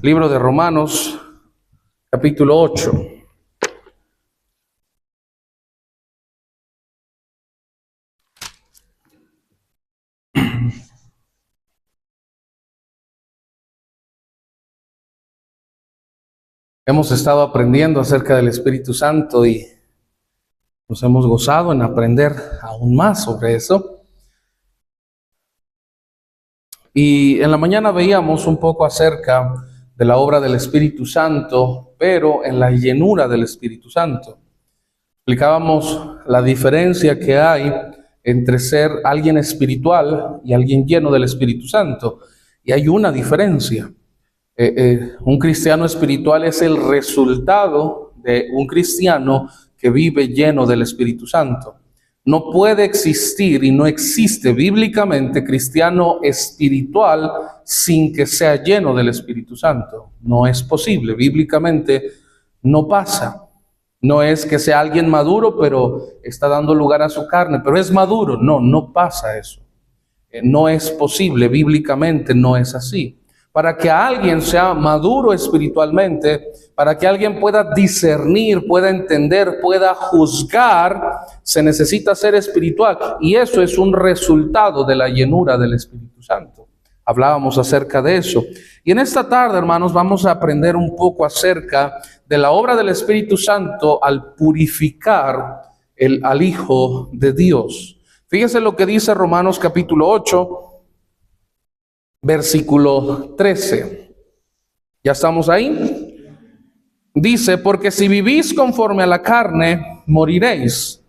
Libro de Romanos, capítulo 8. Hemos estado aprendiendo acerca del Espíritu Santo y nos hemos gozado en aprender aún más sobre eso. Y en la mañana veíamos un poco acerca de la obra del Espíritu Santo, pero en la llenura del Espíritu Santo. Explicábamos la diferencia que hay entre ser alguien espiritual y alguien lleno del Espíritu Santo. Y hay una diferencia. Un cristiano espiritual es el resultado de un cristiano que vive lleno del Espíritu Santo. No puede existir y no existe bíblicamente cristiano espiritual sin que sea lleno del Espíritu Santo. No es posible, bíblicamente no pasa. No es que sea alguien maduro, pero está dando lugar a su carne, pero es maduro. No, no pasa eso. No es posible, bíblicamente no es así. Para que alguien sea maduro espiritualmente, para que alguien pueda discernir, pueda entender, pueda juzgar, se necesita ser espiritual. Y eso es un resultado de la llenura del Espíritu Santo. Hablábamos acerca de eso. Y en esta tarde, hermanos, vamos a aprender un poco acerca de la obra del Espíritu Santo al purificar al Hijo de Dios. Fíjese lo que dice Romanos capítulo 8, versículo 13. ¿Ya estamos ahí? Dice, porque si vivís conforme a la carne, moriréis.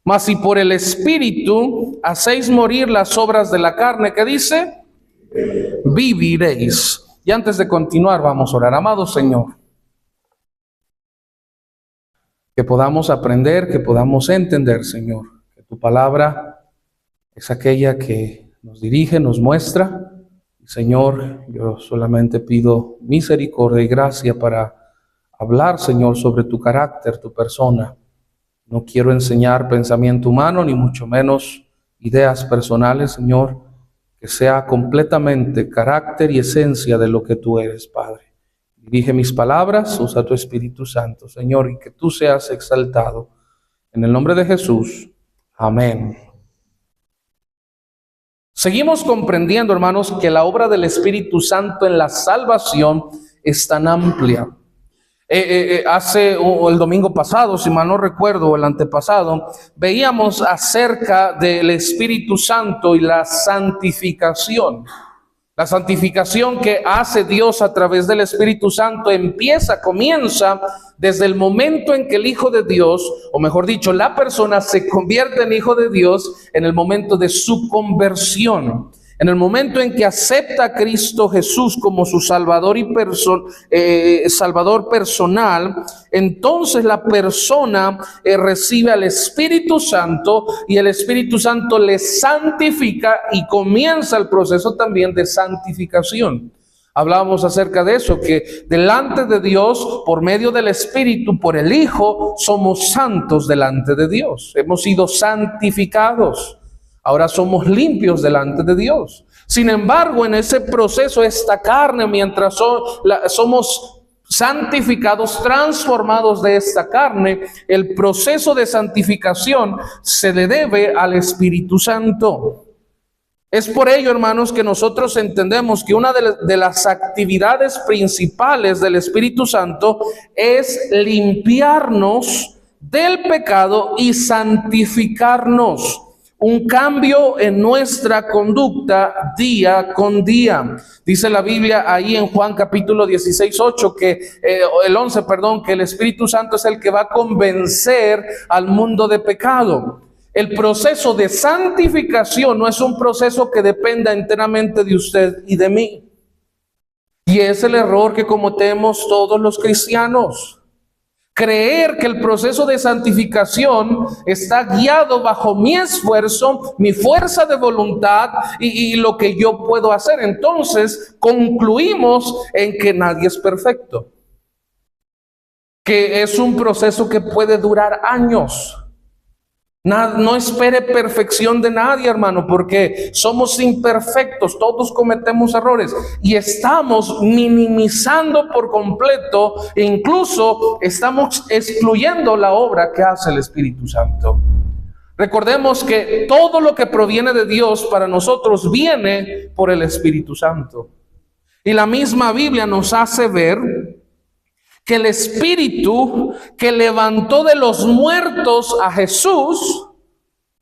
Mas si por el Espíritu hacéis morir las obras de la carne, ¿qué dice? Viviréis. Y antes de continuar, vamos a orar. Amado Señor, que podamos aprender, que podamos entender, Señor, que tu palabra es aquella que nos dirige, nos muestra. Señor, yo solamente pido misericordia y gracia para hablar, Señor, sobre tu carácter, tu persona. No quiero enseñar pensamiento humano, ni mucho menos ideas personales, Señor, que sea completamente carácter y esencia de lo que tú eres, Padre. Dirige mis palabras, usa tu Espíritu Santo, Señor, y que tú seas exaltado. En el nombre de Jesús, amén. Seguimos comprendiendo, hermanos, que la obra del Espíritu Santo en la salvación es tan amplia. El domingo pasado, si mal no recuerdo, o el antepasado, veíamos acerca del Espíritu Santo y la santificación. La santificación que hace Dios a través del Espíritu Santo comienza desde el momento en que el Hijo de Dios, o mejor dicho, la persona se convierte en Hijo de Dios en el momento de su conversión. En el momento en que acepta a Cristo Jesús como su Salvador Salvador personal, entonces la persona recibe al Espíritu Santo y el Espíritu Santo le santifica y comienza el proceso también de santificación. Hablábamos acerca de eso, que delante de Dios, por medio del Espíritu, por el Hijo, somos santos delante de Dios. Hemos sido santificados. Ahora somos limpios delante de Dios. Sin embargo, en ese proceso, esta carne, mientras somos santificados, transformados de esta carne, el proceso de santificación se le debe al Espíritu Santo. Es por ello, hermanos, que nosotros entendemos que una de las actividades principales del Espíritu Santo es limpiarnos del pecado y santificarnos. Un cambio en nuestra conducta día con día. Dice la Biblia ahí en Juan capítulo 16:8 que el Espíritu Santo es el que va a convencer al mundo de pecado. El proceso de santificación no es un proceso que dependa enteramente de usted y de mí. Y es el error que cometemos todos los cristianos. Creer que el proceso de santificación está guiado bajo mi esfuerzo, mi fuerza de voluntad y lo que yo puedo hacer. Entonces concluimos en que nadie es perfecto, que es un proceso que puede durar años. No espere perfección de nadie, hermano, porque somos imperfectos, todos cometemos errores y estamos minimizando por completo e incluso estamos excluyendo la obra que hace el Espíritu Santo. Recordemos que todo lo que proviene de Dios para nosotros viene por el Espíritu Santo. Y la misma Biblia nos hace ver que el Espíritu que levantó de los muertos a Jesús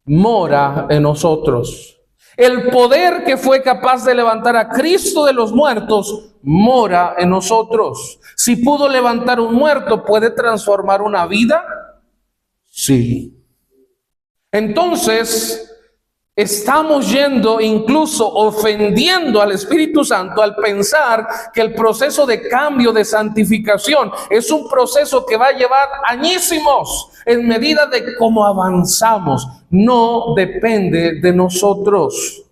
mora en nosotros. El poder que fue capaz de levantar a Cristo de los muertos mora en nosotros. Si pudo levantar un muerto, ¿puede transformar una vida? Sí. Entonces, estamos yendo, incluso ofendiendo al Espíritu Santo al pensar que el proceso de cambio, de santificación, es un proceso que va a llevar añísimos en medida de cómo avanzamos. No depende de nosotros.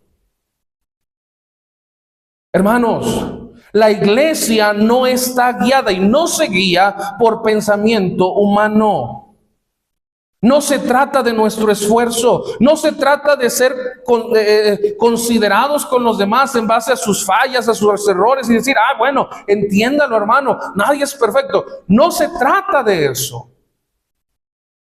Hermanos, la iglesia no está guiada y no se guía por pensamiento humano. No se trata de nuestro esfuerzo, no se trata de ser considerados con los demás en base a sus fallas, a sus errores y decir, bueno, entiéndalo, hermano, nadie es perfecto. No se trata de eso.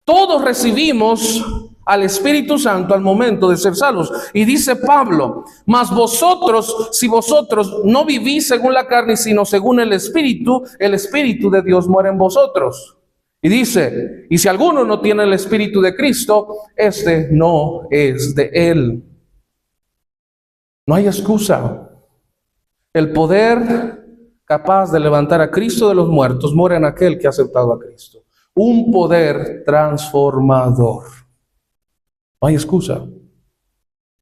Todos recibimos al Espíritu Santo al momento de ser salvos. Y dice Pablo, mas vosotros, si vosotros no vivís según la carne, sino según el Espíritu de Dios mora en vosotros. Y dice, y si alguno no tiene el Espíritu de Cristo, este no es de él. No hay excusa. El poder capaz de levantar a Cristo de los muertos mora en aquel que ha aceptado a Cristo. Un poder transformador. No hay excusa.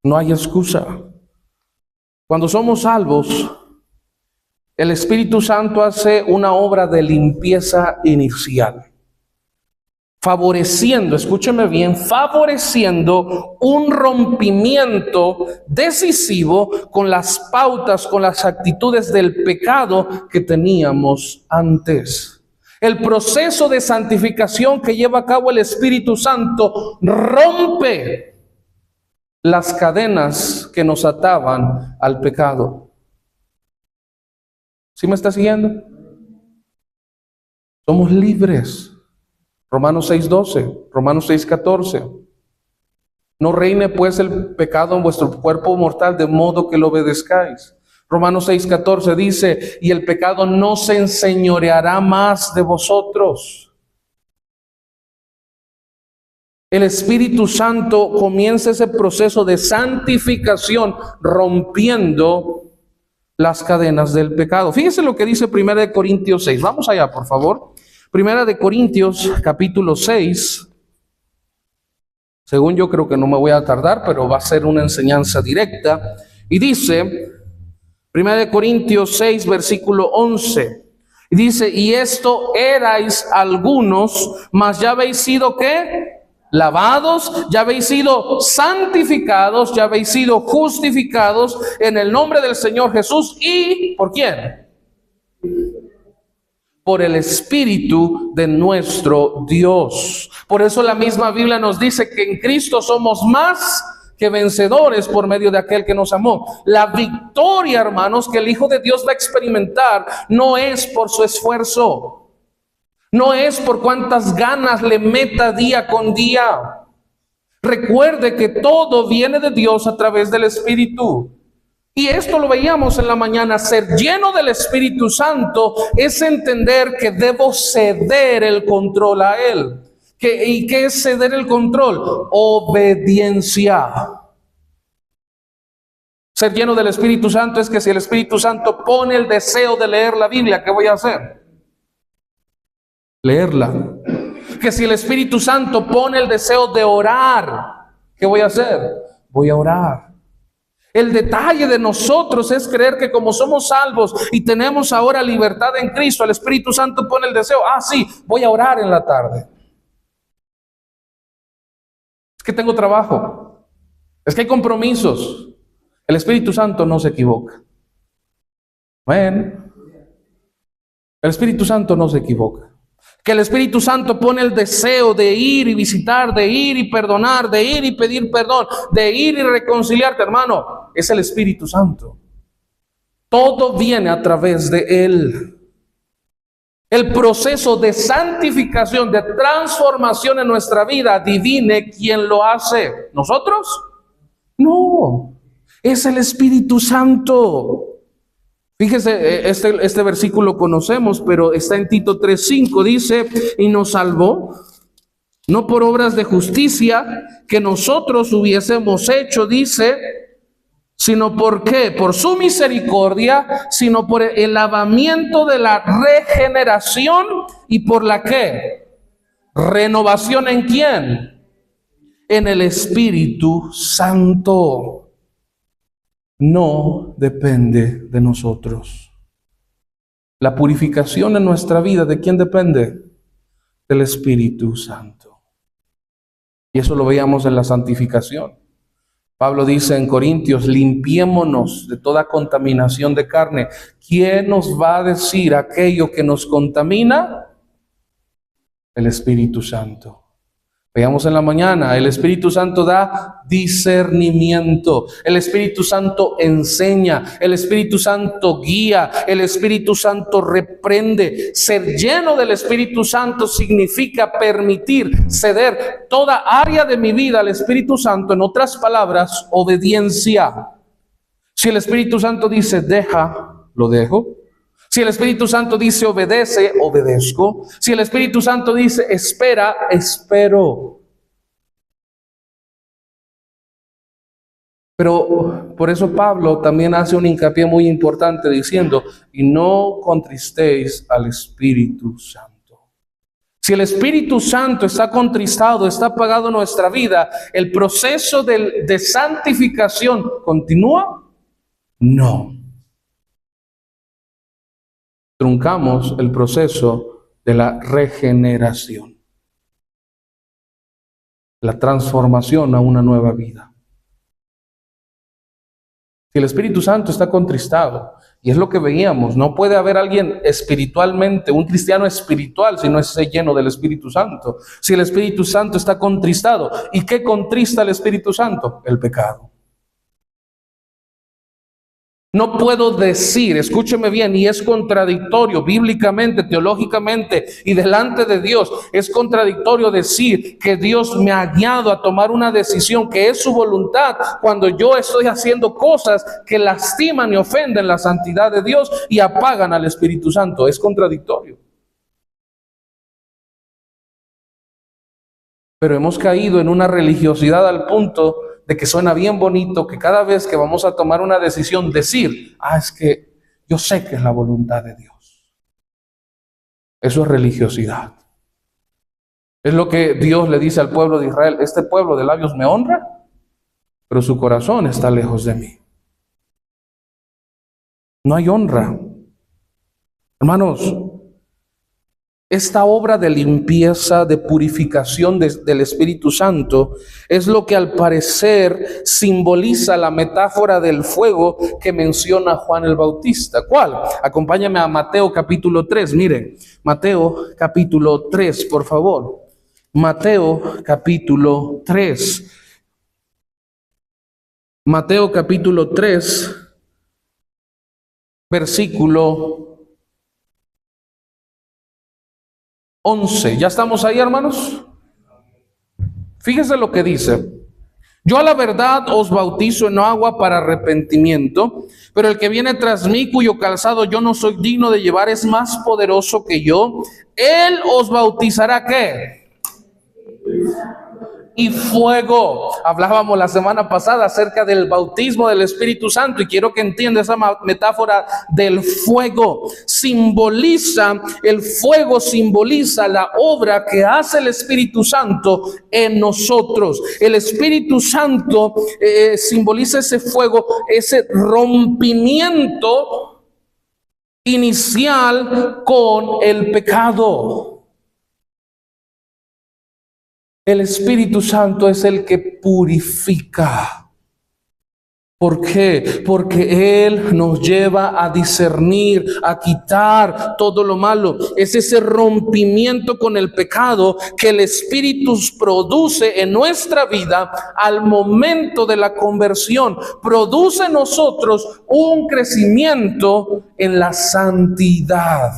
No hay excusa. Cuando somos salvos, el Espíritu Santo hace una obra de limpieza inicial, favoreciendo, escúcheme bien, favoreciendo un rompimiento decisivo con las pautas, con las actitudes del pecado que teníamos antes. El proceso de santificación que lleva a cabo el Espíritu Santo rompe las cadenas que nos ataban al pecado. ¿Sí me está siguiendo? Somos libres. Romanos 6:12, Romanos 6:14. No reine pues el pecado en vuestro cuerpo mortal, de modo que lo obedezcáis. Romanos 6:14 dice, y el pecado no se enseñoreará más de vosotros. El Espíritu Santo comienza ese proceso de santificación rompiendo las cadenas del pecado. Fíjese lo que dice 1 Corintios 6. Vamos allá, por favor. 1 Corintios capítulo 6. Según yo creo que no me voy a tardar, pero va a ser una enseñanza directa. Y dice, 1 Corintios 6, versículo 11. Y dice, y esto erais algunos, mas ya habéis sido, ¿qué? Lavados, ya habéis sido santificados, ya habéis sido justificados en el nombre del Señor Jesús. ¿Y por quién? Por el Espíritu de nuestro Dios. Por eso la misma Biblia nos dice que en Cristo somos más que vencedores por medio de aquel que nos amó. La victoria, hermanos, que el Hijo de Dios va a experimentar no es por su esfuerzo, no es por cuántas ganas le meta día con día. Recuerde que todo viene de Dios a través del Espíritu. Y esto lo veíamos en la mañana. Ser lleno del Espíritu Santo es entender que debo ceder el control a Él. ¿Y qué es ceder el control? Obediencia. Ser lleno del Espíritu Santo es que si el Espíritu Santo pone el deseo de leer la Biblia, ¿qué voy a hacer? Leerla. Que si el Espíritu Santo pone el deseo de orar, ¿qué voy a hacer? Voy a orar. El detalle de nosotros es creer que como somos salvos y tenemos ahora libertad en Cristo, el Espíritu Santo pone el deseo, sí, voy a orar en la tarde. Es que tengo trabajo, es que hay compromisos. El Espíritu Santo no se equivoca. Amén. El Espíritu Santo no se equivoca. Que el Espíritu Santo pone el deseo de ir y visitar, de ir y perdonar, de ir y pedir perdón, de ir y reconciliarte, hermano. Es el Espíritu Santo. Todo viene a través de Él. El proceso de santificación, de transformación en nuestra vida, adivine quién lo hace. ¿Nosotros? No, es el Espíritu Santo. Fíjese, este versículo conocemos, pero está en Tito 3:5, dice, y nos salvó, no por obras de justicia que nosotros hubiésemos hecho, dice, sino por qué, por su misericordia, sino por el lavamiento de la regeneración y por la qué, renovación en quién, en el Espíritu Santo. No depende de nosotros. La purificación en nuestra vida, ¿de quién depende? Del Espíritu Santo. Y eso lo veíamos en la santificación. Pablo dice en Corintios, limpiémonos de toda contaminación de carne. ¿Quién nos va a decir aquello que nos contamina? El Espíritu Santo. Veamos en la mañana, el Espíritu Santo da discernimiento, el Espíritu Santo enseña, el Espíritu Santo guía, el Espíritu Santo reprende. Ser lleno del Espíritu Santo significa permitir ceder toda área de mi vida al Espíritu Santo, en otras palabras, obediencia. Si el Espíritu Santo dice deja, lo dejo. Si el Espíritu Santo dice obedece, obedezco. Si el Espíritu Santo dice espera, espero. Pero por eso Pablo también hace un hincapié muy importante diciendo, y no contristéis al Espíritu Santo. Si el Espíritu Santo está contristado, está apagado en nuestra vida, ¿el proceso de santificación continúa? No. Truncamos el proceso de la regeneración, la transformación a una nueva vida. Si el Espíritu Santo está contristado, y es lo que veíamos, no puede haber alguien espiritualmente, un cristiano espiritual, si no es lleno del Espíritu Santo. Si el Espíritu Santo está contristado, ¿y qué contrista el Espíritu Santo? El pecado. No puedo decir, escúcheme bien, y es contradictorio bíblicamente, teológicamente y delante de Dios, es contradictorio decir que Dios me ha guiado a tomar una decisión que es su voluntad cuando yo estoy haciendo cosas que lastiman y ofenden la santidad de Dios y apagan al Espíritu Santo. Es contradictorio. Pero hemos caído en una religiosidad al punto de que suena bien bonito que cada vez que vamos a tomar una decisión decir, es que yo sé que es la voluntad de Dios. Eso es religiosidad. Es lo que Dios le dice al pueblo de Israel, este pueblo de labios me honra, pero su corazón está lejos de mí. No hay honra. Hermanos, esta obra de limpieza, de purificación del Espíritu Santo es lo que al parecer simboliza la metáfora del fuego que menciona Juan el Bautista. ¿Cuál? Acompáñame a Mateo capítulo 3. Mire, Mateo capítulo 3, por favor. Mateo capítulo 3. Mateo capítulo 3, versículo 11. ¿Ya estamos ahí, hermanos? Fíjese lo que dice. Yo a la verdad os bautizo en agua para arrepentimiento, pero el que viene tras mí, cuyo calzado yo no soy digno de llevar, es más poderoso que yo. Él os bautizará, ¿qué? Y fuego. Hablábamos la semana pasada acerca del bautismo del Espíritu Santo y quiero que entienda esa metáfora del fuego. El fuego simboliza la obra que hace el Espíritu Santo en nosotros. El Espíritu Santo simboliza ese fuego, ese rompimiento inicial con el pecado. El Espíritu Santo es el que purifica. ¿Por qué? Porque Él nos lleva a discernir, a quitar todo lo malo. Es ese rompimiento con el pecado que el Espíritu produce en nuestra vida al momento de la conversión. Produce en nosotros un crecimiento en la santidad.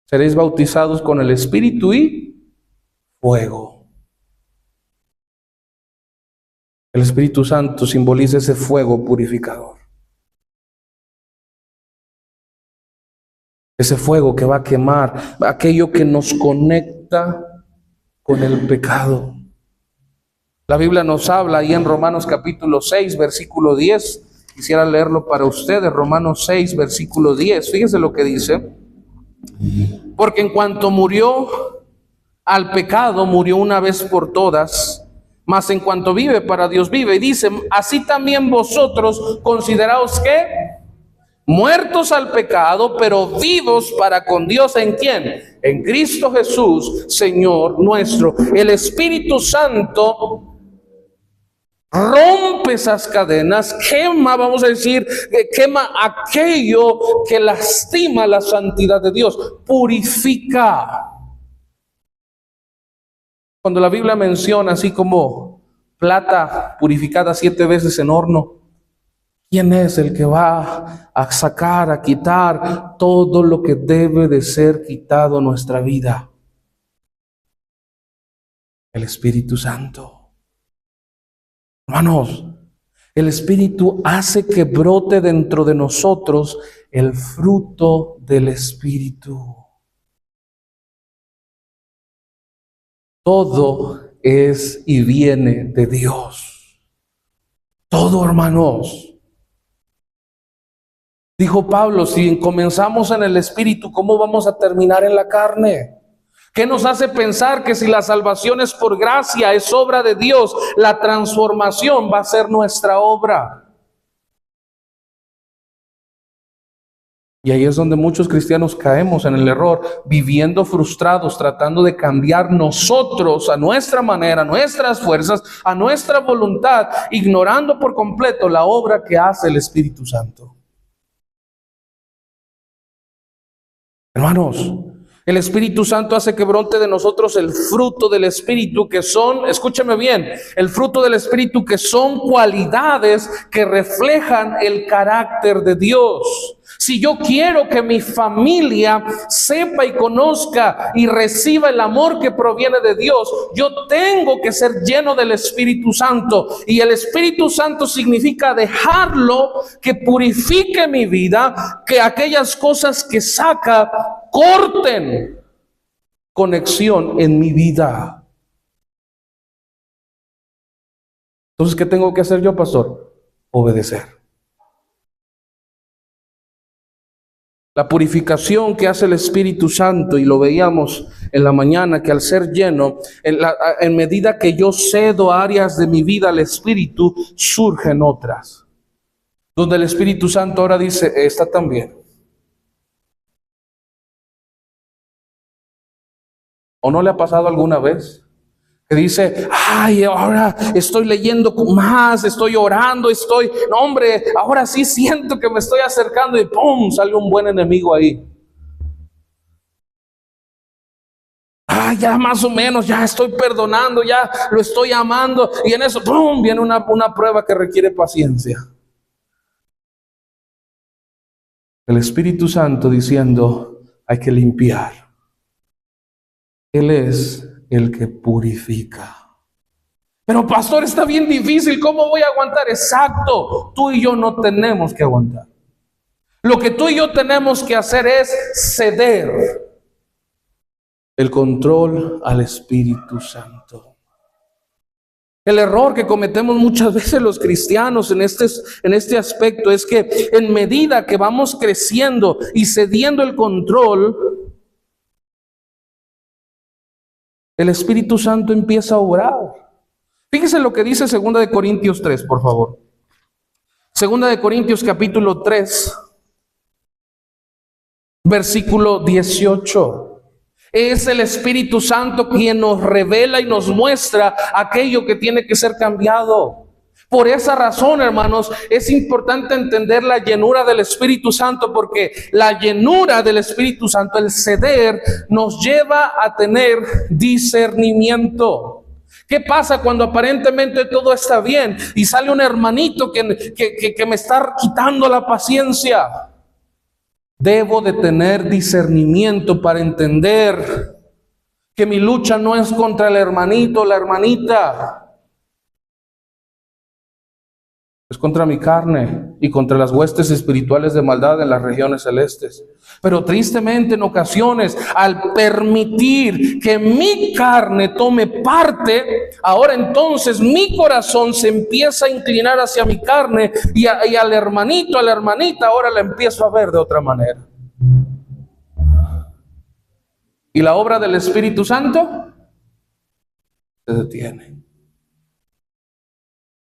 Seréis bautizados con el Espíritu y fuego. El Espíritu Santo simboliza ese fuego purificador. Ese fuego que va a quemar aquello que nos conecta con el pecado. La Biblia nos habla ahí en Romanos capítulo 6, versículo 10. Quisiera leerlo para ustedes, Romanos 6, versículo 10. Fíjense lo que dice. Porque en cuanto murió al pecado, murió una vez por todas. Mas en cuanto vive, para Dios vive. Y dice, así también vosotros consideraos que muertos al pecado, pero vivos para con Dios. ¿En quién? En Cristo Jesús, Señor nuestro. El Espíritu Santo rompe esas cadenas, quema, vamos a decir, quema aquello que lastima la santidad de Dios, purifica. Cuando la Biblia menciona así como plata purificada 7 veces en horno, ¿quién es el que va a sacar, a quitar todo lo que debe de ser quitado en nuestra vida? El Espíritu Santo. Hermanos, el Espíritu hace que brote dentro de nosotros el fruto del Espíritu. Todo es y viene de Dios. Todo, hermanos. Dijo Pablo, si comenzamos en el Espíritu, ¿cómo vamos a terminar en la carne? ¿Qué nos hace pensar que si la salvación es por gracia, es obra de Dios, la transformación va a ser nuestra obra? Y ahí es donde muchos cristianos caemos en el error, viviendo frustrados, tratando de cambiar nosotros a nuestra manera, a nuestras fuerzas, a nuestra voluntad, ignorando por completo la obra que hace el Espíritu Santo. Hermanos, el Espíritu Santo hace que brote de nosotros el fruto del Espíritu, que son, escúchame bien, el fruto del Espíritu que son cualidades que reflejan el carácter de Dios. Si yo quiero que mi familia sepa y conozca y reciba el amor que proviene de Dios, yo tengo que ser lleno del Espíritu Santo. Y el Espíritu Santo significa dejarlo que purifique mi vida, que aquellas cosas que saca corten conexión en mi vida. Entonces, ¿qué tengo que hacer yo, pastor? Obedecer. La purificación que hace el Espíritu Santo, y lo veíamos en la mañana, que al ser lleno, en medida que yo cedo áreas de mi vida al Espíritu, surgen otras. Donde el Espíritu Santo ahora dice, esta también. ¿O no le ha pasado alguna vez? Que dice, ay, ahora estoy leyendo más, estoy orando, no hombre, ahora sí siento que me estoy acercando y ¡pum! Sale un buen enemigo ahí. Ay, ya más o menos, ya estoy perdonando, ya lo estoy amando, y en eso ¡pum! Viene una prueba que requiere paciencia. El Espíritu Santo diciendo, hay que limpiar. Él es el que purifica. Pero pastor, está bien difícil, ¿cómo voy a aguantar? Exacto, tú y yo no tenemos que aguantar. Lo que tú y yo tenemos que hacer es ceder el control al Espíritu Santo. El error que cometemos muchas veces los cristianos en este aspecto es que en medida que vamos creciendo y cediendo el control, el Espíritu Santo empieza a obrar. Fíjese lo que dice 2 de Corintios 3, por favor. 2 de Corintios capítulo 3, versículo 18. Es el Espíritu Santo quien nos revela y nos muestra aquello que tiene que ser cambiado. Por esa razón, hermanos, es importante entender la llenura del Espíritu Santo, porque la llenura del Espíritu Santo, el ceder, nos lleva a tener discernimiento. ¿Qué pasa cuando aparentemente todo está bien y sale un hermanito que me está quitando la paciencia? Debo de tener discernimiento para entender que mi lucha no es contra el hermanito o la hermanita. Es contra mi carne y contra las huestes espirituales de maldad en las regiones celestes. Pero tristemente en ocasiones, al permitir que mi carne tome parte, ahora entonces mi corazón se empieza a inclinar hacia mi carne y al hermanito, a la hermanita, ahora la empiezo a ver de otra manera. Y la obra del Espíritu Santo se detiene.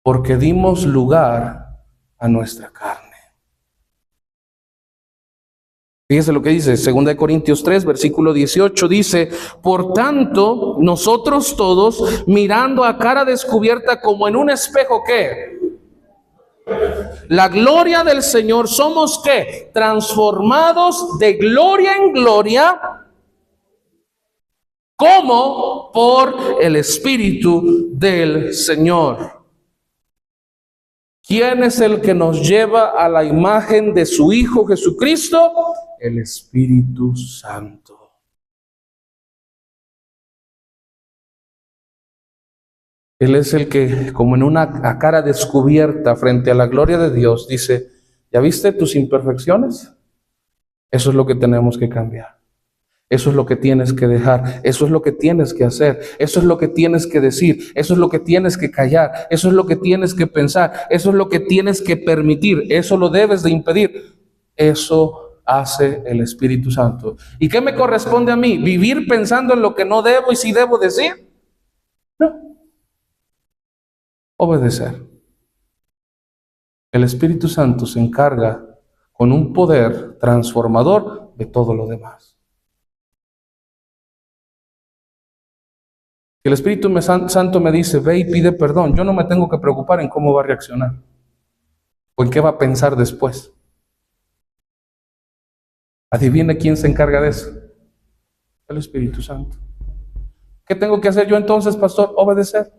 Porque dimos lugar a nuestra carne. Fíjese lo que dice 2 Corintios 3, versículo 18, dice: por tanto, nosotros todos, mirando a cara descubierta como en un espejo, ¿qué? La gloria del Señor, somos ¿qué? Transformados de gloria en gloria, como por el Espíritu del Señor. ¿Quién es el que nos lleva a la imagen de su Hijo Jesucristo? El Espíritu Santo. Él es el que, como en una cara descubierta frente a la gloria de Dios, dice: ¿ya viste tus imperfecciones? Eso es lo que tenemos que cambiar. Eso es lo que tienes que dejar, eso es lo que tienes que hacer, eso es lo que tienes que decir, eso es lo que tienes que callar, eso es lo que tienes que pensar, eso es lo que tienes que permitir, eso lo debes de impedir. Eso hace el Espíritu Santo. ¿Y qué me corresponde a mí? ¿Vivir pensando en lo que no debo y sí debo decir? No. Obedecer. El Espíritu Santo se encarga con un poder transformador de todo lo demás. El Espíritu Santo me dice: ve y pide perdón. Yo no me tengo que preocupar en cómo va a reaccionar o en qué va a pensar después. Adivine quién se encarga de eso. El Espíritu Santo. ¿Qué tengo que hacer yo entonces, pastor? Obedecer.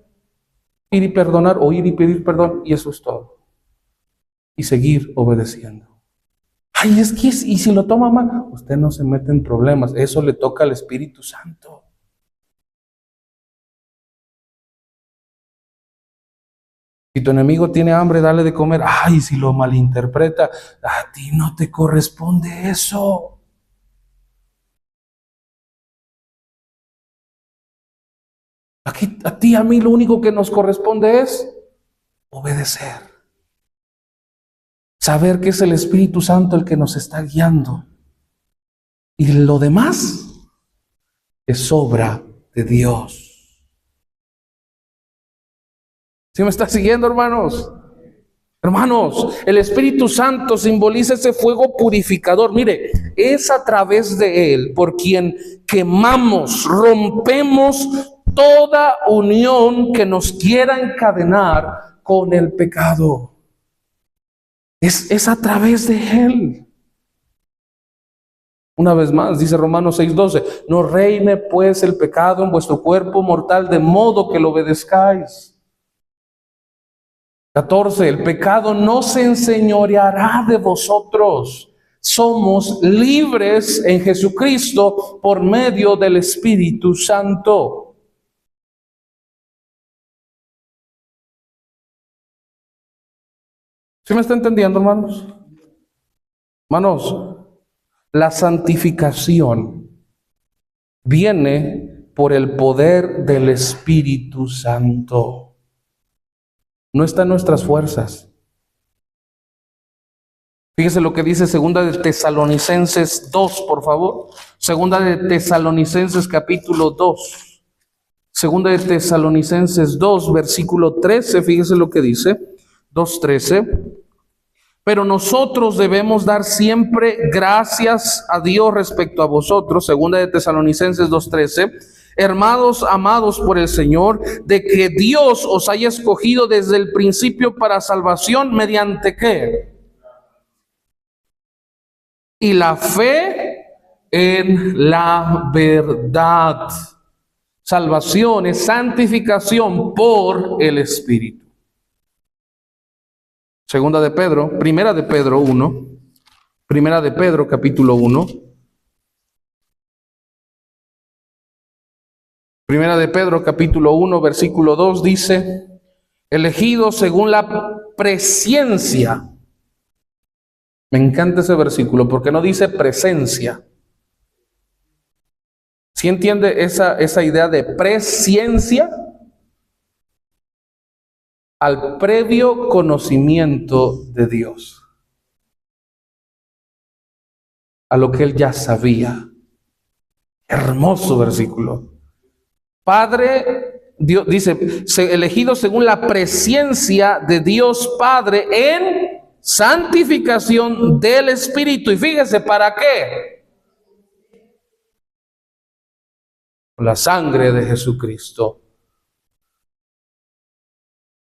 Ir y perdonar o ir y pedir perdón, y eso es todo. Y seguir obedeciendo. Ay, es que y si lo toma mal, usted no se mete en problemas. Eso le toca al Espíritu Santo. Si tu enemigo tiene hambre, dale de comer. Ay, si lo malinterpreta, a ti no te corresponde eso. Aquí, a ti, a mí, lo único que nos corresponde es obedecer. Saber que es el Espíritu Santo el que nos está guiando. Y lo demás es obra de Dios. ¿Sí me está siguiendo, hermanos? Hermanos, el Espíritu Santo simboliza ese fuego purificador. Mire, es a través de Él por quien quemamos, rompemos toda unión que nos quiera encadenar con el pecado. Es a través de Él. Una vez más, dice Romanos 6:12: no reine pues el pecado en vuestro cuerpo mortal, de modo que lo obedezcáis. 14, el pecado no se enseñoreará de vosotros. Somos libres en Jesucristo por medio del Espíritu Santo. ¿Sí me está entendiendo, hermanos? Hermanos, la santificación viene por el poder del Espíritu Santo. No está en nuestras fuerzas. Fíjese lo que dice 2 de Tesalonicenses 2, por favor. 2 de Tesalonicenses capítulo 2. 2 de Tesalonicenses 2, versículo 13. Fíjese lo que dice. 2:13. Pero nosotros debemos dar siempre gracias a Dios respecto a vosotros. 2 de Tesalonicenses 2:13. Hermanos amados por el Señor, de que Dios os haya escogido desde el principio para salvación, ¿mediante qué? Y la fe en la verdad. Salvación es santificación por el Espíritu. Segunda de Pedro, primera de Pedro 1, primera de Pedro capítulo 1. Primera de Pedro capítulo 1 versículo 2 dice, elegidos según la presciencia. Me encanta ese versículo porque no dice presencia. ¿Sí entiende esa idea de presciencia? Al previo conocimiento de Dios. A lo que él ya sabía. Hermoso versículo. Padre, Dios dice, elegido según la presciencia de Dios Padre en santificación del Espíritu. Y fíjese, ¿para qué? La sangre de Jesucristo.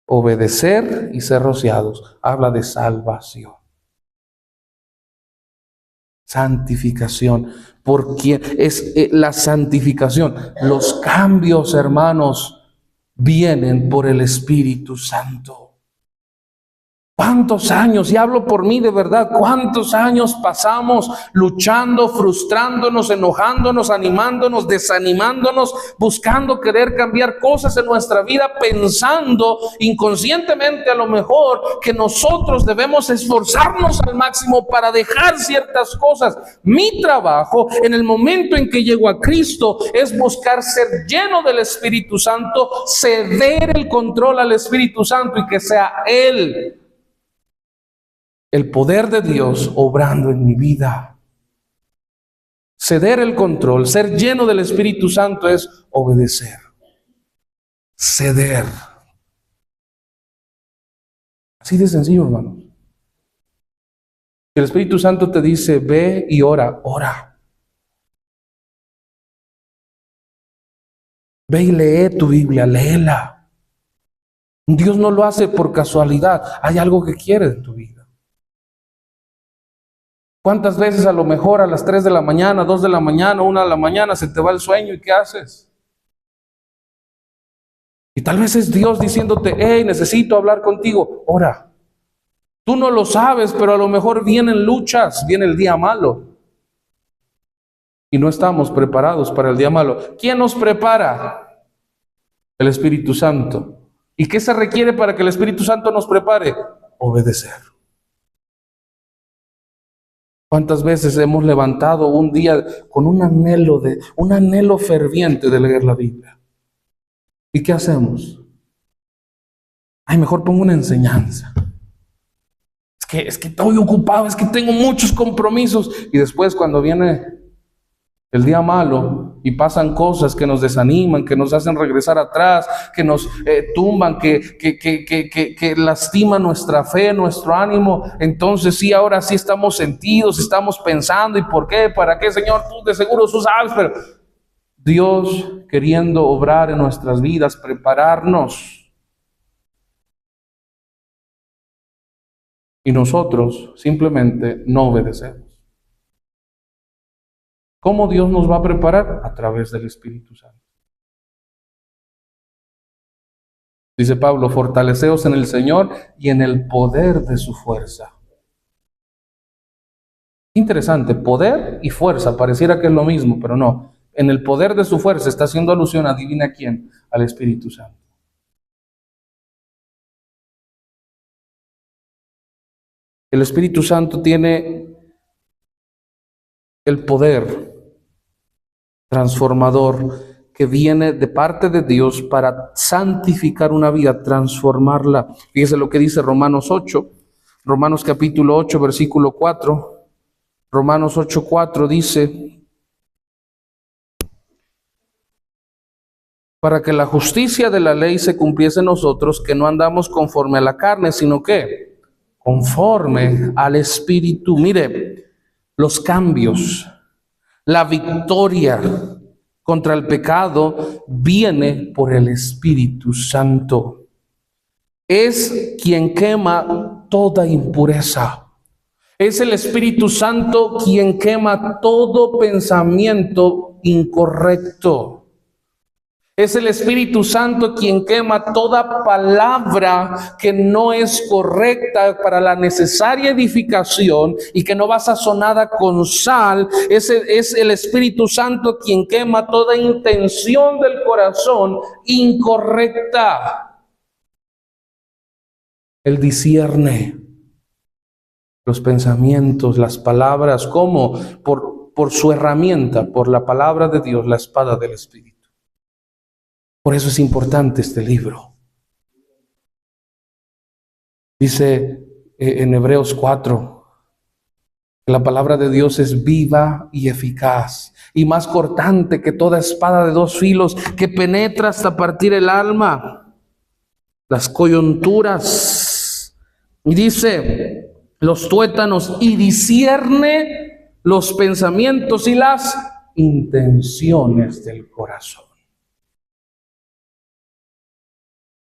Obedecer y ser rociados. Habla de salvación. Santificación. Porque es la santificación. Los cambios, hermanos, vienen por el Espíritu Santo. ¿Cuántos años? Y hablo por mí de verdad. ¿Cuántos años pasamos luchando, frustrándonos, enojándonos, animándonos, desanimándonos, buscando querer cambiar cosas en nuestra vida, pensando inconscientemente a lo mejor que nosotros debemos esforzarnos al máximo para dejar ciertas cosas? Mi trabajo en el momento en que llego a Cristo es buscar ser lleno del Espíritu Santo, ceder el control al Espíritu Santo y que sea Él, el poder de Dios obrando en mi vida. Ceder el control, ser lleno del Espíritu Santo es obedecer. Ceder. Así de sencillo, hermanos. El Espíritu Santo te dice, ve y ora, ora. Ve y lee tu Biblia, léela. Dios no lo hace por casualidad. Hay algo que quiere de tu vida. ¿Cuántas veces a lo mejor a las 3 de la mañana, 2 de la mañana, 1 de la mañana se te va el sueño y qué haces? Y tal vez es Dios diciéndote, hey, necesito hablar contigo, ora. Tú no lo sabes, pero a lo mejor vienen luchas, viene el día malo. Y no estamos preparados para el día malo. ¿Quién nos prepara? El Espíritu Santo. ¿Y qué se requiere para que el Espíritu Santo nos prepare? Obedecer. ¿Cuántas veces hemos levantado un día con un anhelo ferviente de leer la Biblia? ¿Y qué hacemos? Ay, mejor pongo una enseñanza. Es que estoy ocupado, es que tengo muchos compromisos. Y después cuando viene el día malo y pasan cosas que nos desaniman, que nos hacen regresar atrás, que nos tumban, que lastiman nuestra fe, nuestro ánimo, entonces sí, ahora sí estamos sentidos, estamos pensando, ¿y por qué? ¿Para qué, Señor? Tú de seguro tú sabes, pero Dios queriendo obrar en nuestras vidas, prepararnos, y nosotros simplemente no obedecemos. ¿Cómo Dios nos va a preparar? A través del Espíritu Santo. Dice Pablo, fortaleceos en el Señor y en el poder de su fuerza. Interesante, poder y fuerza, pareciera que es lo mismo, pero no. En el poder de su fuerza está haciendo alusión, adivina quién, al Espíritu Santo. El Espíritu Santo tiene el poder transformador que viene de parte de Dios para santificar una vida, transformarla. Fíjese lo que dice Romanos 8, Romanos capítulo 8, versículo 4. Romanos 8:4 dice, para que la justicia de la ley se cumpliese en nosotros, que no andamos conforme a la carne, sino que conforme al Espíritu. Mire, los cambios, la victoria contra el pecado viene por el Espíritu Santo. Es quien quema toda impureza. Es el Espíritu Santo quien quema todo pensamiento incorrecto. Es el Espíritu Santo quien quema toda palabra que no es correcta para la necesaria edificación y que no va sazonada con sal. Es el Espíritu Santo quien quema toda intención del corazón incorrecta. Él discierne los pensamientos, las palabras, ¿cómo? Por su herramienta, por la palabra de Dios, la espada del Espíritu. Por eso es importante este libro. Dice en Hebreos 4, que la palabra de Dios es viva y eficaz, y más cortante que toda espada de dos filos, que penetra hasta partir el alma, las coyunturas, y dice los tuétanos, y discierne los pensamientos y las intenciones del corazón.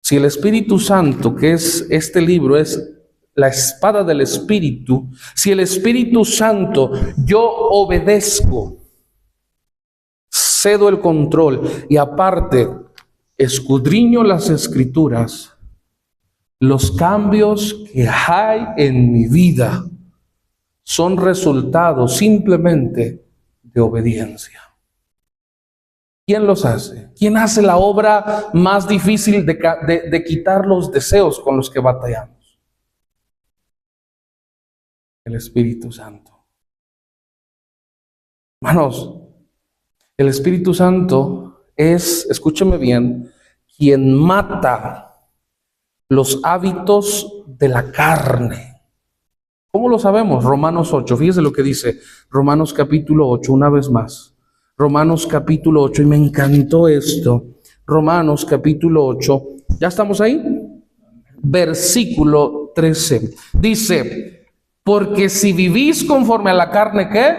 Si el Espíritu Santo, que es este libro, es la espada del Espíritu, si el Espíritu Santo, yo obedezco, cedo el control y aparte escudriño las Escrituras, los cambios que hay en mi vida son resultados simplemente de obediencia. ¿Quién los hace? ¿Quién hace la obra más difícil de quitar los deseos con los que batallamos? El Espíritu Santo. Hermanos, el Espíritu Santo es, escúcheme bien, quien mata los hábitos de la carne. ¿Cómo lo sabemos? Romanos 8, fíjese lo que dice Romanos capítulo 8, una vez más. Romanos capítulo 8, y me encantó esto. Romanos capítulo 8, ¿ya estamos ahí? Versículo 13. Dice, porque si vivís conforme a la carne, ¿qué?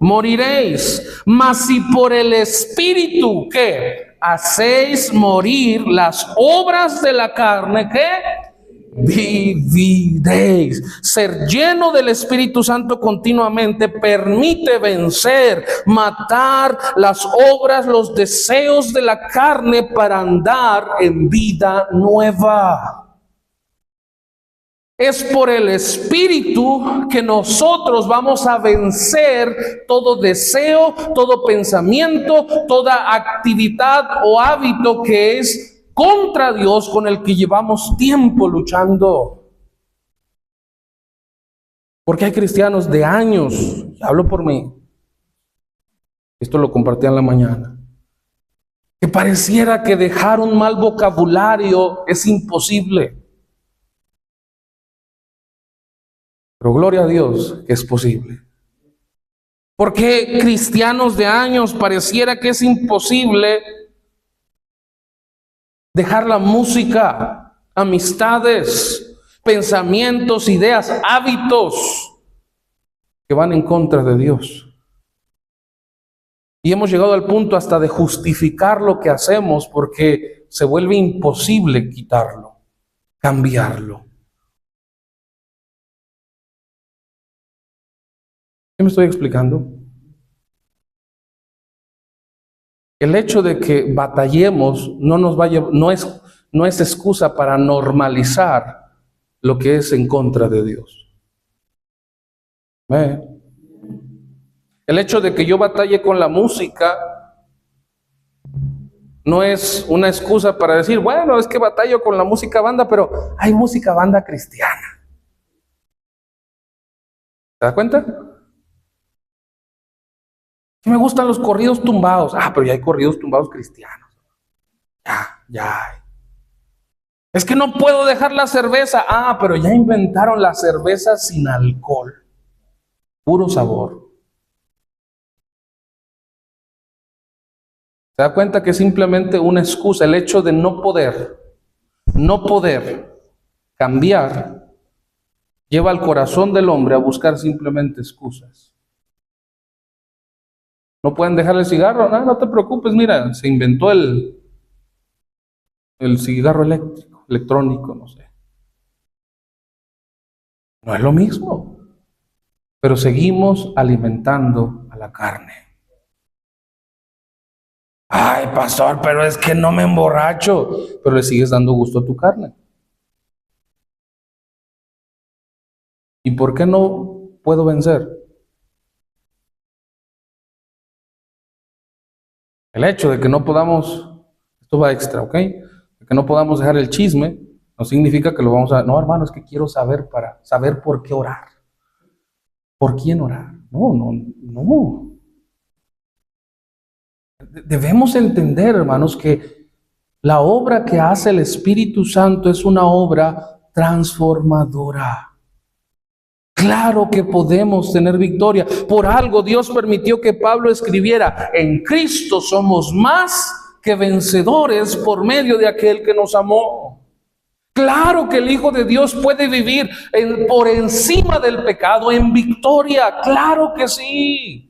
Moriréis. Mas si por el Espíritu, ¿qué? Hacéis morir las obras de la carne, ¿qué? Viviréis. Ser lleno del Espíritu Santo continuamente permite vencer, matar las obras, los deseos de la carne para andar en vida nueva. Es por el Espíritu que nosotros vamos a vencer todo deseo, todo pensamiento, toda actividad o hábito que es contra Dios, con el que llevamos tiempo luchando. Porque hay cristianos de años, hablo por mí, esto lo compartí en la mañana, que pareciera que dejar un mal vocabulario es imposible. Pero gloria a Dios que es posible. Porque cristianos de años pareciera que es imposible dejar la música, amistades, pensamientos, ideas, hábitos que van en contra de Dios. Y hemos llegado al punto hasta de justificar lo que hacemos porque se vuelve imposible quitarlo, cambiarlo. ¿Qué me estoy explicando? El hecho de que batallemos no es excusa para normalizar lo que es en contra de Dios. El hecho de que yo batalle con la música no es una excusa para decir, bueno, es que batallo con la música banda, pero hay música banda cristiana. ¿Te das cuenta? Me gustan los corridos tumbados. Pero ya hay corridos tumbados cristianos. Ya hay. Es que no puedo dejar la cerveza. Pero ya inventaron la cerveza sin alcohol. Puro sabor. ¿Se da cuenta que es simplemente una excusa? El hecho de no poder cambiar, lleva al corazón del hombre a buscar simplemente excusas. ¿No pueden dejar el cigarro? No, no te preocupes, mira, se inventó el cigarro electrónico, no sé. No es lo mismo, pero seguimos alimentando a la carne. Ay, pastor, pero es que no me emborracho, pero le sigues dando gusto a tu carne. ¿Y por qué no puedo vencer? El hecho de que no podamos, esto va extra, ¿ok? De que no podamos dejar el chisme, no significa que lo vamos a... No, hermano, es que quiero saber para saber por qué orar. ¿Por quién orar? No. Debemos entender, hermanos, que la obra que hace el Espíritu Santo es una obra transformadora. Claro que podemos tener victoria. Por algo Dios permitió que Pablo escribiera: en Cristo somos más que vencedores por medio de aquel que nos amó. Claro que el Hijo de Dios puede vivir por encima del pecado en victoria. Claro que sí.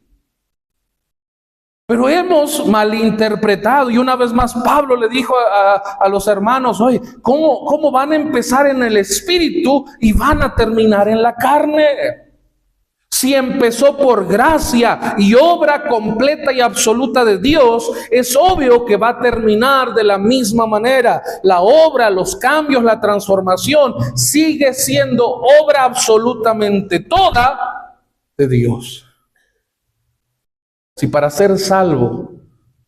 Pero hemos malinterpretado, y una vez más Pablo le dijo a los hermanos: oye, ¿cómo van a empezar en el Espíritu y van a terminar en la carne? Si empezó por gracia y obra completa y absoluta de Dios, es obvio que va a terminar de la misma manera. La obra, los cambios, la transformación sigue siendo obra absolutamente toda de Dios. Si para ser salvo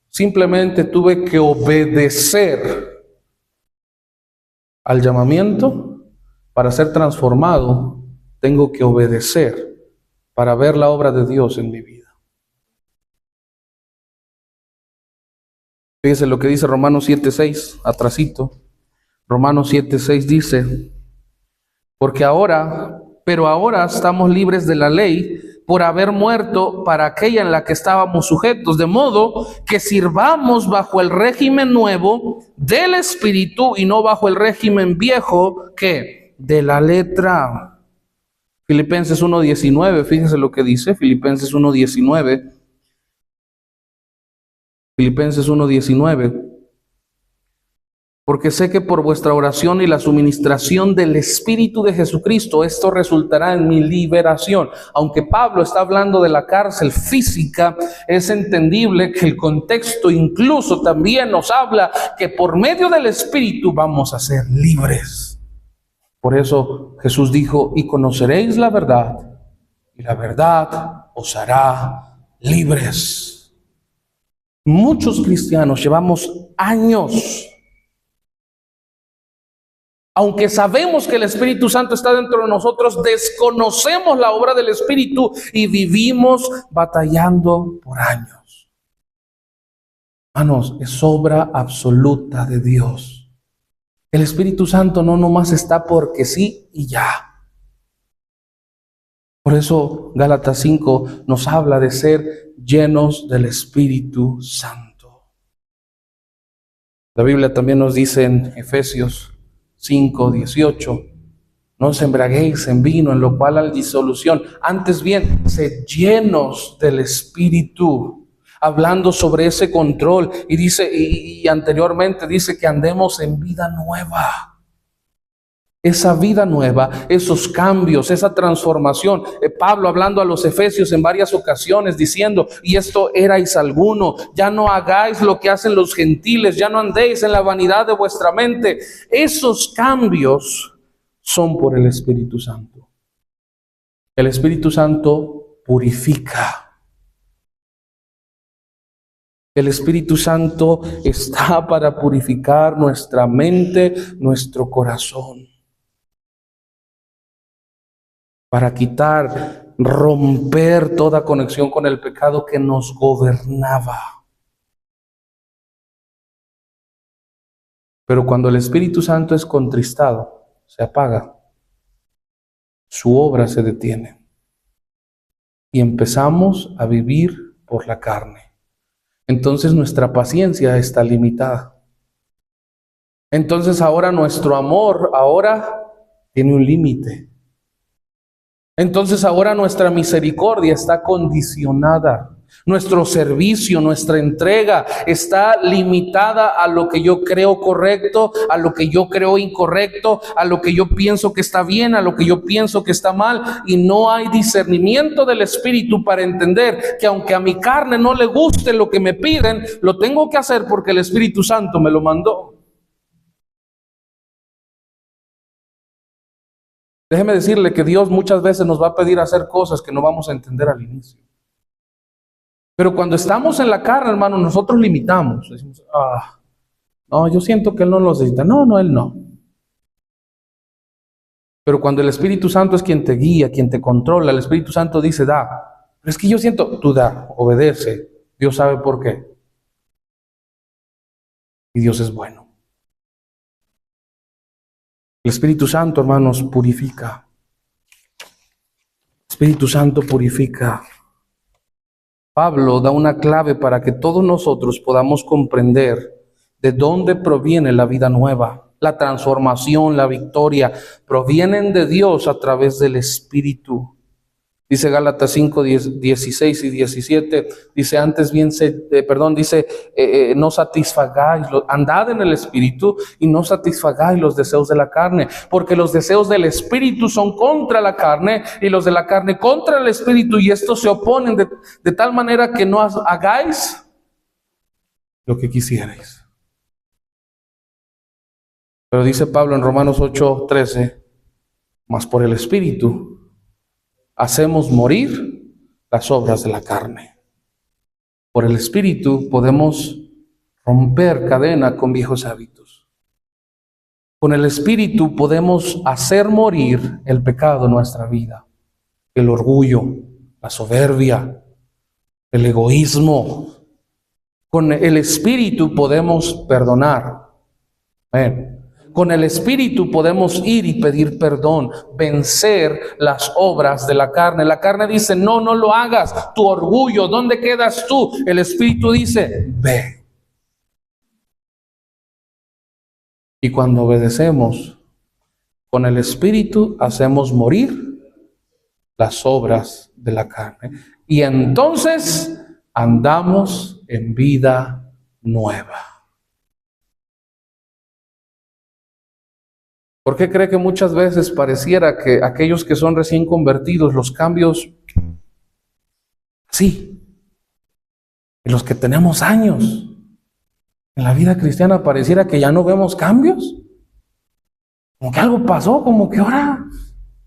simplemente tuve que obedecer al llamamiento, para ser transformado tengo que obedecer para ver la obra de Dios en mi vida. Fíjense lo que dice Romanos 7:6, atrasito. Romanos 7:6 dice: pero ahora estamos libres de la ley por haber muerto para aquella en la que estábamos sujetos, de modo que sirvamos bajo el régimen nuevo del Espíritu y no bajo el régimen viejo, ¿qué? De la letra. Filipenses 1:19, fíjense lo que dice, Filipenses 1:19. Filipenses 1:19. Porque sé que por vuestra oración y la suministración del Espíritu de Jesucristo, esto resultará en mi liberación. Aunque Pablo está hablando de la cárcel física, es entendible que el contexto incluso también nos habla que por medio del Espíritu vamos a ser libres. Por eso Jesús dijo: y conoceréis la verdad, y la verdad os hará libres. Muchos cristianos llevamos años, aunque sabemos que el Espíritu Santo está dentro de nosotros, desconocemos la obra del Espíritu y vivimos batallando por años. Hermanos, es obra absoluta de Dios. El Espíritu Santo no nomás está porque sí y ya. Por eso Gálatas 5 nos habla de ser llenos del Espíritu Santo. La Biblia también nos dice en Efesios 5:18: no os embriaguéis en vino, en lo cual hay disolución, antes bien, sed llenos del Espíritu. Hablando sobre ese control, y dice, y anteriormente dice que andemos en vida nueva. Esa vida nueva, esos cambios, esa transformación. Pablo hablando a los efesios en varias ocasiones diciendo: y esto erais alguno, ya no hagáis lo que hacen los gentiles, ya no andéis en la vanidad de vuestra mente. Esos cambios son por el Espíritu Santo. El Espíritu Santo purifica. El Espíritu Santo está para purificar nuestra mente, nuestro corazón, para quitar, romper toda conexión con el pecado que nos gobernaba. Pero cuando el Espíritu Santo es contristado, se apaga, su obra se detiene y empezamos a vivir por la carne. Entonces nuestra paciencia está limitada. Entonces ahora nuestro amor tiene un límite. Entonces ahora nuestra misericordia está condicionada. Nuestro servicio, nuestra entrega está limitada a lo que yo creo correcto, a lo que yo creo incorrecto, a lo que yo pienso que está bien, a lo que yo pienso que está mal. Y no hay discernimiento del Espíritu para entender que aunque a mi carne no le guste lo que me piden, lo tengo que hacer porque el Espíritu Santo me lo mandó. Déjeme decirle que Dios muchas veces nos va a pedir hacer cosas que no vamos a entender al inicio. Pero cuando estamos en la carne, hermano, nosotros limitamos. Decimos, no, yo siento que Él no los necesita. No, Él no. Pero cuando el Espíritu Santo es quien te guía, quien te controla, el Espíritu Santo dice, da. Pero es que yo siento, tú da, obedece. Dios sabe por qué. Y Dios es bueno. El Espíritu Santo, hermanos, purifica. El Espíritu Santo purifica. Pablo da una clave para que todos nosotros podamos comprender de dónde proviene la vida nueva, la transformación, la victoria. Provienen de Dios a través del Espíritu. Dice Gálatas 5, 16 y 17, dice antes bien, no satisfagáis, andad en el Espíritu y no satisfagáis los deseos de la carne, porque los deseos del Espíritu son contra la carne y los de la carne contra el Espíritu, y estos se oponen de tal manera que no hagáis lo que quisierais. Pero dice Pablo en Romanos 8, 13, mas por el Espíritu hacemos morir las obras de la carne. Por el Espíritu podemos romper cadena con viejos hábitos. Con el Espíritu podemos hacer morir el pecado en nuestra vida, el orgullo, la soberbia, el egoísmo. Con el Espíritu podemos perdonar. Amén. Con el Espíritu podemos ir y pedir perdón, vencer las obras de la carne. La carne dice, no lo hagas. Tu orgullo, ¿dónde quedas tú? El Espíritu dice, ve. Y cuando obedecemos, con el Espíritu hacemos morir las obras de la carne. Y entonces andamos en vida nueva. ¿Por qué cree que muchas veces pareciera que aquellos que son recién convertidos, los cambios, sí, y los que tenemos años en la vida cristiana, pareciera que ya no vemos cambios? Como que algo pasó, como que ahora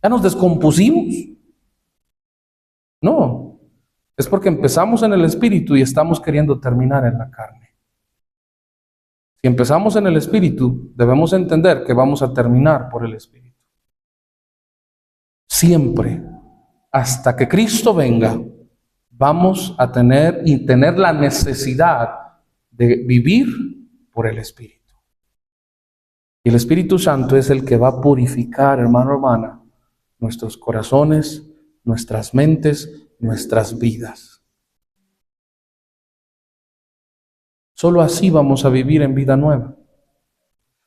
ya nos descompusimos. No, es porque empezamos en el Espíritu y estamos queriendo terminar en la carne. Si empezamos en el Espíritu, debemos entender que vamos a terminar por el Espíritu. Siempre, hasta que Cristo venga, vamos a tener la necesidad de vivir por el Espíritu. Y el Espíritu Santo es el que va a purificar, hermano, hermana, nuestros corazones, nuestras mentes, nuestras vidas. Solo así vamos a vivir en vida nueva.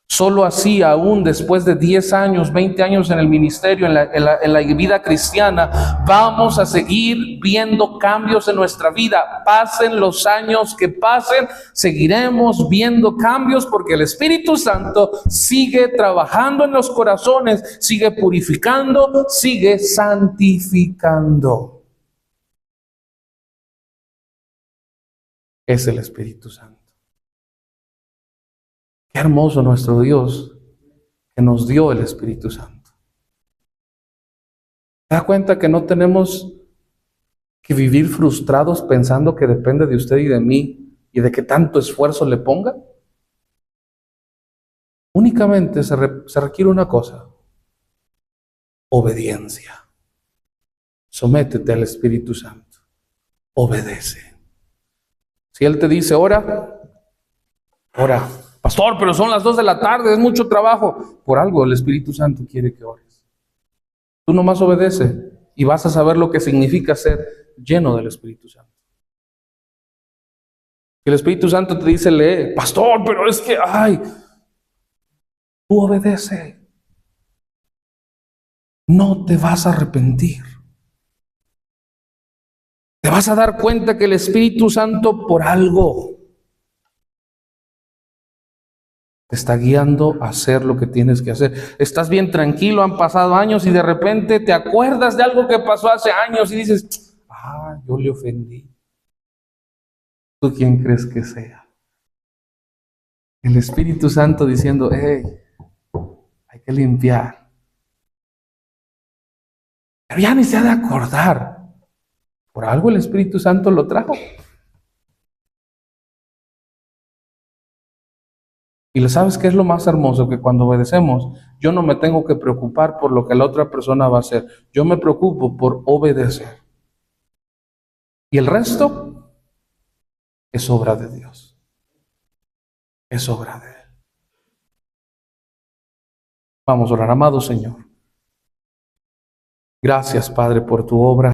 Solo así, aún después de 10 años, 20 años en el ministerio, en la vida cristiana, vamos a seguir viendo cambios en nuestra vida. Pasen los años que pasen, seguiremos viendo cambios porque el Espíritu Santo sigue trabajando en los corazones, sigue purificando, sigue santificando. Es el Espíritu Santo. Qué hermoso nuestro Dios que nos dio el Espíritu Santo. ¿Se da cuenta que no tenemos que vivir frustrados pensando que depende de usted y de mí y de que tanto esfuerzo le ponga? Únicamente se requiere una cosa: obediencia. Sométete al Espíritu Santo. Obedece. Si Él te dice ora, ora. Pastor, pero son las 2 de la tarde, es mucho trabajo. Por algo el Espíritu Santo quiere que ores. Tú nomás obedece y vas a saber lo que significa ser lleno del Espíritu Santo. El Espíritu Santo te dice, lee. Pastor, pero es que, tú obedece. No te vas a arrepentir. Te vas a dar cuenta que el Espíritu Santo por algo te está guiando a hacer lo que tienes que hacer. Estás bien tranquilo, han pasado años y de repente te acuerdas de algo que pasó hace años y dices, yo le ofendí. ¿Tú quién crees que sea? El Espíritu Santo diciendo, hey, hay que limpiar. Pero ya ni se ha de acordar. Por algo el Espíritu Santo lo trajo. Y lo sabes qué es lo más hermoso, que cuando obedecemos, yo no me tengo que preocupar por lo que la otra persona va a hacer. Yo me preocupo por obedecer. Y el resto es obra de Dios. Es obra de Él. Vamos a orar, amado Señor. Gracias, Padre, por tu obra.